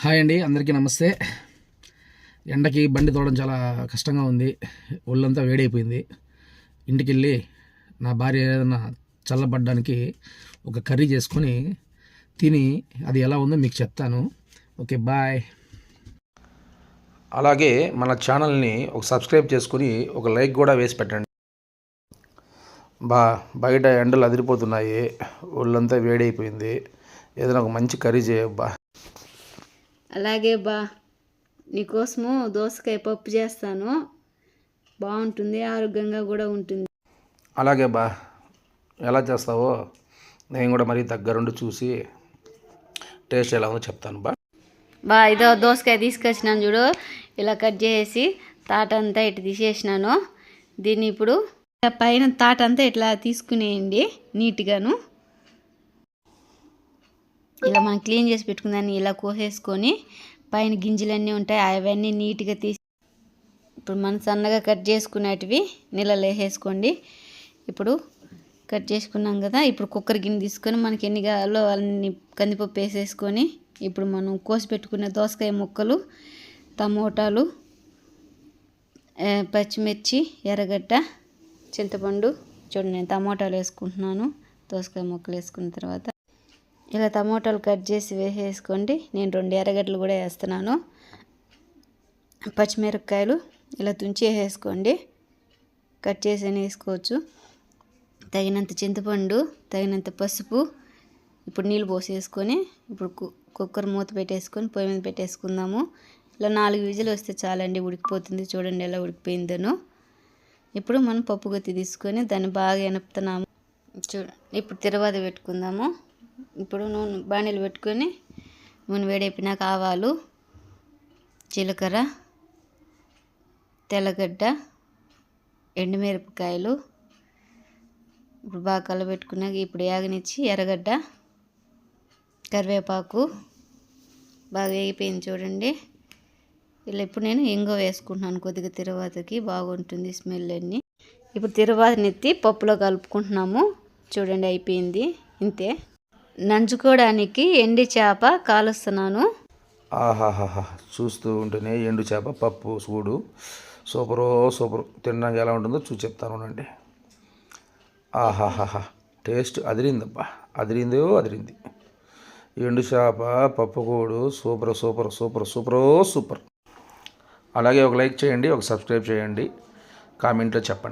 Hi అండి, అందరికీ నమస్తే. ఎండకి బండి తోడడం చాలా కష్టంగా ఉంది. ఒళ్ళంతా వేడైపోయింది. ఇంటికి వెళ్ళి నా భార్య ఏదైనా చల్లబడ్డానికి ఒక కర్రీ చేసుకొని తిని అది ఎలా ఉందో మీకు చెప్తాను. Okay, bye. అలాగే మన ఛానల్ని ఒక సబ్స్క్రైబ్ చేసుకుని ఒక లైక్ కూడా వేసి పెట్టండి. బయట ఎండలు అదిరిపోతున్నాయి, ఒళ్ళంతా వేడైపోయింది. ఏదైనా ఒక మంచి కర్రీ చేయబ్బా. అలాగే నీకోసము దోసకాయ పప్పు చేస్తాను, బాగుంటుంది, ఆరోగ్యంగా కూడా ఉంటుంది. అలాగే ఎలా చేస్తావో నేను కూడా మరీ దగ్గరుండి చూసి టేస్ట్ ఎలా ఉందో చెప్తాను ఇదో దోసకాయ తీసుకొచ్చినాను చూడు, ఇలా కట్ చేసి తాటంతా ఇట్లా తీసేసినాను. దీన్ని ఇప్పుడు పైన తాటంతా ఇట్లా తీసుకునేయండి నీట్గాను. ఇలా మనం క్లీన్ చేసి పెట్టుకుందాన్ని ఇలా కోసేసుకొని పైన గింజలన్నీ ఉంటాయి అవన్నీ నీట్గా తీసి ఇప్పుడు మనం సన్నగా కట్ చేసుకునేటివి నీళ్ళలో వేసేసుకోండి. ఇప్పుడు కట్ చేసుకున్నాం కదా, ఇప్పుడు కుక్కర్ గిన్నె తీసుకొని మనకి ఎన్ని కావాలో అన్ని కందిపప్పు వేసేసుకొని ఇప్పుడు మనం కోసి పెట్టుకునే దోసకాయ ముక్కలు, టమోటాలు, పచ్చిమిర్చి, ఎర్రగడ్డ, చింతపండు, చూడండి నేను టమోటాలు వేసుకుంటున్నాను. దోసకాయ ముక్కలు వేసుకున్న తర్వాత ఇలా టమోటాలు కట్ చేసి వేసేసుకోండి. నేను 2 ఎర్రగడ్డలు కూడా వేస్తున్నాను. పచ్చిమిరపకాయలు ఇలా తుంచి వేసేసుకోండి, కట్ చేసి వేసుకోవచ్చు. తగినంత చింతపండు, తగినంత పసుపు. ఇప్పుడు నీళ్ళు పోసేసుకొని ఇప్పుడు కుక్కర్ మూత పెట్టేసుకొని పొయ్యి మీద పెట్టేసుకుందాము. ఇలా 4 విజిల్ వస్తే చాలండి, ఉడికిపోతుంది. చూడండి ఎలా ఉడికిపోయిందను. ఇప్పుడు మనం పప్పు గుత్తి తీసుకొని దాన్ని బాగా ఎనుపుతున్నాము. ఇప్పుడు తిరువాత పెట్టుకుందాము. ఇప్పుడు నూనె బాణీలు పెట్టుకొని నూనె వేడైపోయినాక ఆవాలు, జీలకర్ర, తెల్లగడ్డ, ఎండుమిరపకాయలు ఇప్పుడు బాగా కలబెట్టుకున్నాక ఇప్పుడు యాగనిచ్చి ఎర్రగడ్డ, కరివేపాకు బాగా వేగిపోయింది చూడండి. ఇలా ఇప్పుడు నేను ఇంగువ వేసుకుంటున్నాను కొద్దిగా, తిరువాతకి బాగుంటుంది స్మెల్ అన్నీ. ఇప్పుడు తిరువాతని ఎత్తి పప్పులో కలుపుకుంటున్నాము. చూడండి అయిపోయింది, ఇంతే. నంచుకోవడానికి ఎండి చేప కాలుస్తున్నాను. ఆహాహా, చూస్తూ ఉంటేనే ఎండు చేప పప్పు చూడు, సూపర్. తినడానికి ఎలా ఉంటుందో చూసి చెప్తాను. ఆహాహా, టేస్ట్ అదిరిందబ్బా, అదిరింది. ఎండు చేప పప్పు కూడు సూపర్. అలాగే ఒక లైక్ చేయండి, ఒక సబ్స్క్రైబ్ చేయండి, కామెంట్లో చెప్పండి.